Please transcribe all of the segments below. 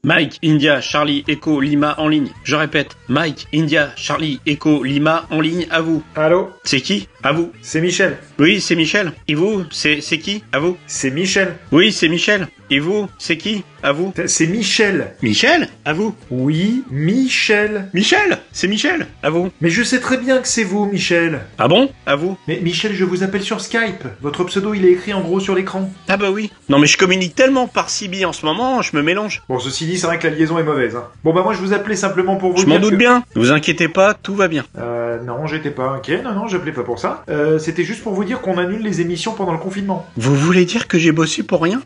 Mike, India, Charlie, Echo, Lima en ligne. Je répète, Mike, India, Charlie, Echo, Lima en ligne, à vous. Allô? C'est qui? À vous. C'est Michel. Oui, c'est Michel. Et vous? C'est qui? À vous. C'est Michel. Oui, c'est Michel. Et vous? C'est qui? À vous. C'est Michel. Michel? À vous. Oui, Michel. Michel? C'est Michel. À vous. Mais je sais très bien que c'est vous, Michel. Ah bon? À vous. Mais Michel, je vous appelle sur Skype. Votre pseudo, il est écrit en gros sur l'écran. Ah bah oui. Non mais je communique tellement par CB en ce moment, je me mélange. Bon, ceci dit, c'est vrai que la liaison est mauvaise. Hein. Bon, bah moi, je vous appelais simplement pour vous Je dire m'en doute que... bien. Ne vous inquiétez pas, tout va bien. Non, j'étais pas inquiet. Non, j'appelais pas pour ça. C'était juste pour vous dire qu'on annule les émissions pendant le confinement. Vous voulez dire que j'ai bossé pour rien?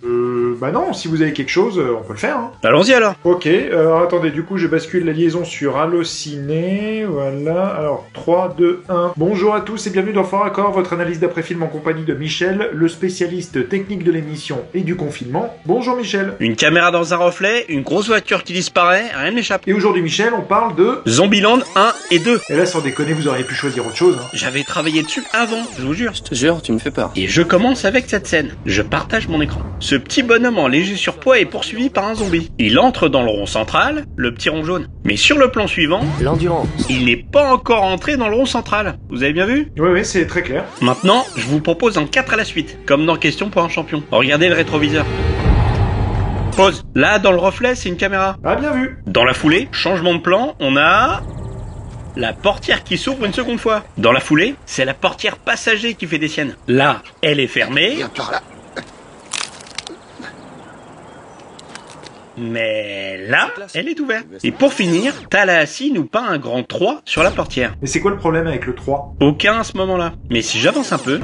Bah non, si vous avez quelque chose, on peut le faire, hein. Allons-y alors. Ok, alors attendez, du coup je bascule la liaison sur Allociné, voilà, alors 3, 2, 1. Bonjour à tous et bienvenue dans Fort Accord, votre analyse d'après-film en compagnie de Michel, le spécialiste technique de l'émission et du confinement. Bonjour Michel. Une caméra dans un reflet, une grosse voiture qui disparaît, rien n'échappe. Et aujourd'hui Michel, on parle de... Zombieland 1 et 2. Et là sans déconner, vous auriez pu choisir autre chose, hein. J'avais travaillé dessus avant, je vous jure. Je te jure, tu me fais peur. Et je commence avec cette scène. Je partage mon écran. Ce petit bonhomme en léger surpoids est poursuivi par un zombie. Il entre dans le rond central, le petit rond jaune. Mais sur le plan suivant, L'endurance. il n'est pas encore entré dans le rond central. Vous avez bien vu? Oui, c'est très clair. Maintenant, je vous propose un 4 à la suite, comme dans Question pour un champion. Regardez le rétroviseur. Pause. Là, dans le reflet, c'est une caméra. Ah, bien vu. Dans la foulée, changement de plan, on a... la portière qui s'ouvre une seconde fois. Dans la foulée, c'est la portière passager qui fait des siennes. Là, elle est fermée. Mais là, elle est ouverte. Et pour finir, Tallahassee nous peint un grand 3 sur la portière. Mais c'est quoi le problème avec le 3? Aucun à ce moment-là. Mais si j'avance un peu...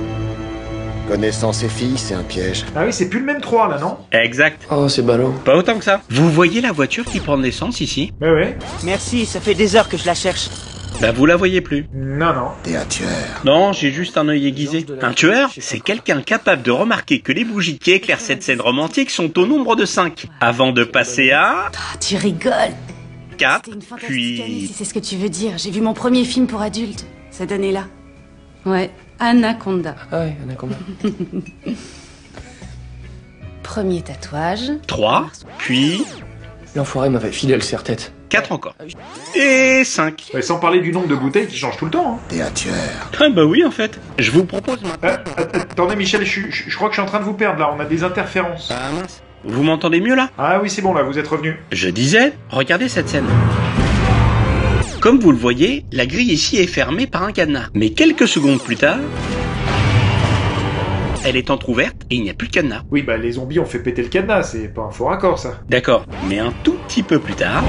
Connaissant ses filles, c'est un piège. Ah oui, c'est plus le même 3 là, non? Exact. Oh, c'est ballot. Pas autant que ça. Vous voyez la voiture qui prend de l'essence ici? Ouais. Merci, ça fait des heures que je la cherche. Bah vous la voyez plus. Non. T'es un tueur. Non, j'ai juste un œil aiguisé. Un tueur, c'est quelqu'un capable de remarquer que les bougies qui éclairent cette scène romantique sont au nombre de 5. Avant de passer à... Ah, tu rigoles. 4, C'était une fantastique année, si puis... c'est ce que tu veux dire. J'ai vu mon premier film pour adultes, cette année-là. Ouais, Anaconda. Ah ouais, on a combien? Premier tatouage. 3, puis... L'enfoiré m'avait filé le serre-tête. 4 encore. Et 5. Ouais, sans parler du nombre de bouteilles qui change tout le temps, hein. T'es un tueur. Ah bah oui en fait. Je vous propose maintenant... Attendez Michel, je crois que je suis en train de vous perdre là, on a des interférences. Ah mince. Vous m'entendez mieux là? Ah oui, c'est bon là, vous êtes revenu. Je disais, regardez cette scène. Comme vous le voyez, la grille ici est fermée par un cadenas. Mais quelques secondes plus tard, elle est entrouverte et il n'y a plus de cadenas. Oui, bah les zombies ont fait péter le cadenas, c'est pas un faux raccord ça. D'accord, mais un tout petit peu plus tard...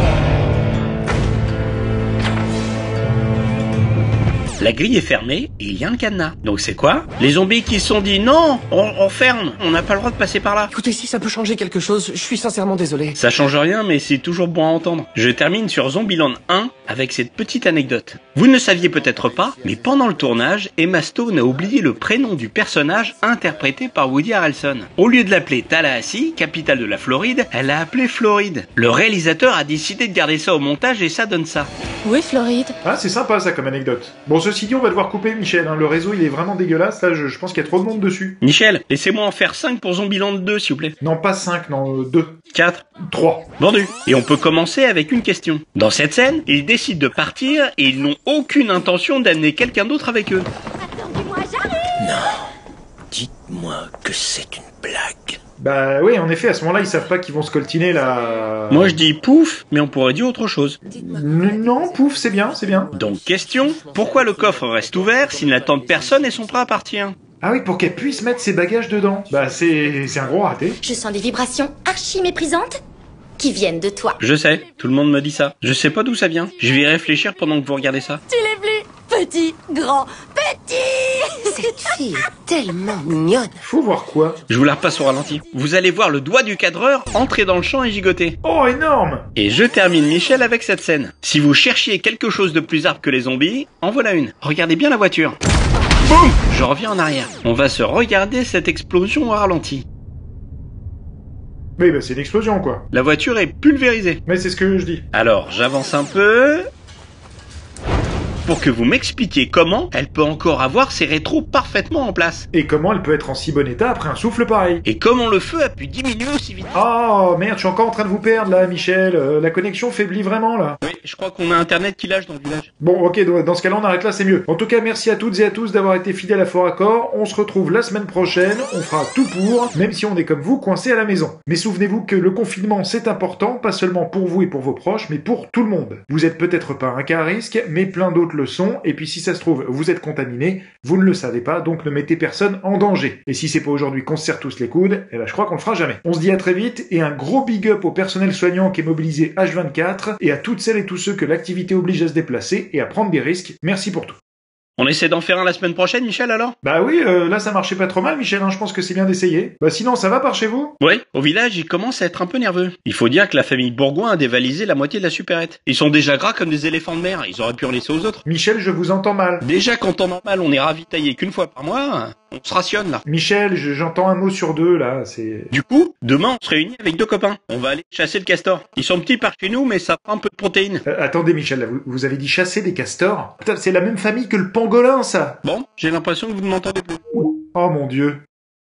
la grille est fermée et il y a un cadenas. Donc c'est quoi? Les zombies qui se sont dit non, on ferme, on n'a pas le droit de passer par là. Écoutez, si ça peut changer quelque chose, je suis sincèrement désolé. Ça change rien, mais c'est toujours bon à entendre. Je termine sur Zombieland 1 avec cette petite anecdote. Vous ne le saviez peut-être pas, mais pendant le tournage, Emma Stone a oublié le prénom du personnage interprété par Woody Harrelson. Au lieu de l'appeler Tallahassee, capitale de la Floride, elle l'a appelé Floride. Le réalisateur a décidé de garder ça au montage et ça donne ça. Oui, Floride. Ah, c'est sympa ça comme anecdote. Bon, ceci dit, on va devoir couper Michel, hein. Le réseau il est vraiment dégueulasse, là je pense qu'il y a trop de monde dessus. Michel, laissez-moi en faire 5 pour Zombieland 2 s'il vous plaît. Non, pas 5, non, 2. 4. 3. Vendu. Et on peut commencer avec une question. Dans cette scène, ils décident de partir et ils n'ont aucune intention d'amener quelqu'un d'autre avec eux. Attendez-moi, j'arrive. Dites-moi que c'est une blague. Bah oui, en effet, à ce moment-là, ils savent pas qu'ils vont se coltiner là. Moi je dis pouf, mais on pourrait dire autre chose. Non, pouf, c'est bien, c'est bien. Donc question, pourquoi le coffre reste ouvert s'ils n'attendent personne et sont prêts à partir? Ah oui, pour qu'elle puisse mettre ses bagages dedans. Bah c'est un gros raté. Je sens des vibrations archi méprisantes qui viennent de toi. Je sais, tout le monde me dit ça. Je sais pas d'où ça vient. Je vais y réfléchir pendant que vous regardez ça. Tu l'es plus petit, grand, petit. Cette fille est tellement mignonne. Faut voir quoi? Je vous la repasse au ralenti. Vous allez voir le doigt du cadreur entrer dans le champ et gigoter. Oh, énorme! Et je termine Michel avec cette scène. Si vous cherchiez quelque chose de plus hard que les zombies, en voilà une. Regardez bien la voiture. Boum! Je reviens en arrière. On va se regarder cette explosion au ralenti. Oui, bah c'est une explosion quoi. La voiture est pulvérisée. Mais c'est ce que je dis. Alors, j'avance un peu. pour que vous m'expliquiez comment elle peut encore avoir ses rétros parfaitement en place. Et comment elle peut être en si bon état après un souffle pareil? Et comment le feu a pu diminuer aussi vite. Oh merde, je suis encore en train de vous perdre là, Michel. La connexion faiblit vraiment là. Oui, je crois qu'on a internet qui lâche dans le village. Bon, ok, dans ce cas-là, on arrête là, c'est mieux. En tout cas, merci à toutes et à tous d'avoir été fidèles à Fort Accord. On se retrouve la semaine prochaine. On fera tout pour, même si on est comme vous, coincés à la maison. Mais souvenez-vous que le confinement, c'est important, pas seulement pour vous et pour vos proches, mais pour tout le monde. Vous êtes peut-être pas un cas à risque, mais plein d'autres le sont. Et puis si ça se trouve, vous êtes contaminé, vous ne le savez pas, donc ne mettez personne en danger. Et si c'est pas aujourd'hui qu'on se serre tous les coudes, eh ben je crois qu'on le fera jamais. On se dit à très vite, et un gros big up au personnel soignant qui est mobilisé H24, et à toutes celles et tous ceux que l'activité oblige à se déplacer et à prendre des risques. Merci pour tout. On essaie d'en faire un la semaine prochaine, Michel, alors? Bah oui, là ça marchait pas trop mal, Michel, hein, je pense que c'est bien d'essayer. Bah sinon, ça va par chez vous? Ouais, au village, ils commencent à être un peu nerveux. Il faut dire que la famille Bourgoin a dévalisé la moitié de la supérette. Ils sont déjà gras comme des éléphants de mer, ils auraient pu en laisser aux autres. Michel, je vous entends mal. Déjà, quand en normal, on est ravitaillé qu'une fois par mois, on se rationne, là. Michel, j'entends un mot sur deux, là, c'est... Du coup, demain, on se réunit avec 2 copains. On va aller chasser le castor. Ils sont petits par chez nous, mais ça prend un peu de protéines. Attendez, Michel, là, vous avez dit chasser des castors? Putain, c'est la même famille que le pangolin, ça! Bon, j'ai l'impression que vous ne m'entendez plus. Oh mon Dieu.